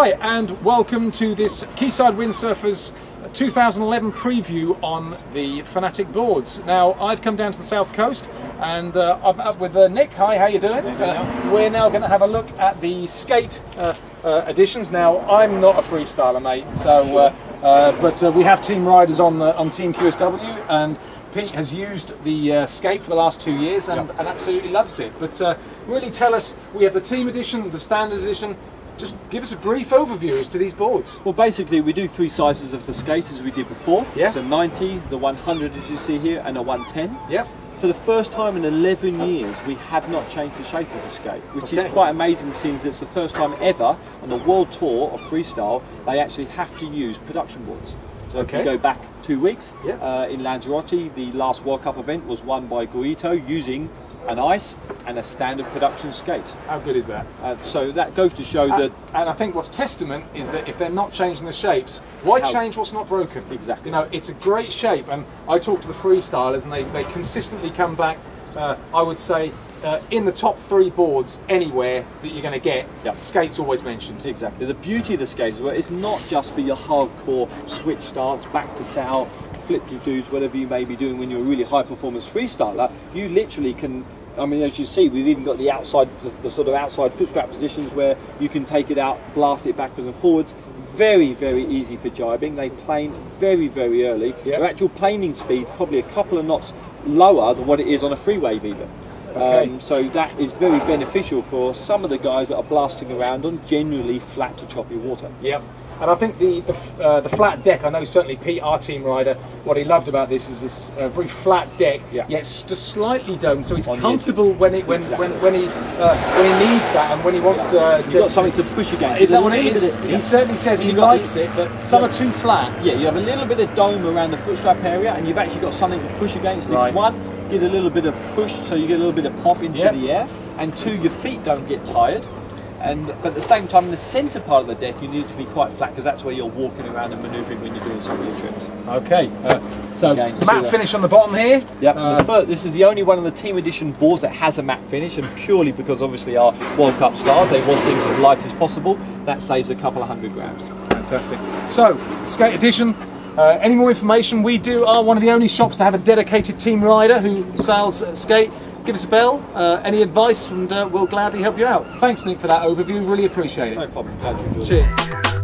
Hi, and welcome to this Quayside Windsurfers 2011 preview on the Fanatic boards. Now, I've come down to the south coast and I'm up with Nick. Hi, how you doing? We're now going to have a look at the skate editions. Now, I'm not a freestyler, mate, so but we have team riders on Team QSW, and Pete has used the skate for the last 2 years and absolutely loves it. But really tell us, we have the team edition, the standard edition. Just give us a brief overview as to these boards. Well, basically we do three sizes of the skate as we did before. Yeah. So 90, the 100 as you see here, and a 110. Yeah. For the first time in 11 years, we have not changed the shape of the skate, which is quite amazing, since it's the first time ever on the world tour of freestyle they actually have to use production boards. So if you go back 2 weeks, in Lanzarote, the last World Cup event was won by Guito using an ice and a standard production skate. How good is that? So that goes to show that... And I think what's testament is that if they're not changing the shapes, why change what's not broken? Exactly. You know, it's a great shape, and I talk to the freestylers and they consistently come back, I would say, in the top 3 boards anywhere that you're going to get, skate's always mentioned. Exactly. The beauty of the skate as well, it's not just for your hardcore switch stance, back to sow, flip to do's, whatever you may be doing when you're a really high performance freestyler. You literally can, I mean, as you see, we've even got the outside, the sort of outside foot strap positions where you can take it out, blast it backwards and forwards. Very, very easy for jibing. They plane very, very early. Their actual planing speed probably a couple of knots lower than what it is on a free wave even. So that is very beneficial for some of the guys that are blasting around on generally flat to choppy water. Yep. And I think the flat deck, I know certainly Pete, our team rider, what he loved about this is this very flat deck, yet it's just slightly domed, so he's comfortable when he needs that and when he wants to. You've got something to push against. Is that what it is? He certainly says he likes it, but some are too flat. Yeah, you have a little bit of dome around the foot strap area, and you've actually got something to push against. One, get a little bit of push, so you get a little bit of pop into the air, and two, your feet don't get tired. But at the same time, in the centre part of the deck, you need to be quite flat, because that's where you're walking around and manoeuvring when you're doing some of your tricks. Okay, so matte finish on the bottom here. Yep. This is the only one of the team edition boards that has a matte finish, and purely because obviously our World Cup stars, they want things as light as possible. That saves a couple of 100 grams. Fantastic. So, skate edition. Any more information? We are one of the only shops to have a dedicated team rider who sells skate. Give us a bell, any advice, and we'll gladly help you out. Thanks, Nick, for that overview. Really appreciate it. No problem. Glad you enjoyed it. Cheers.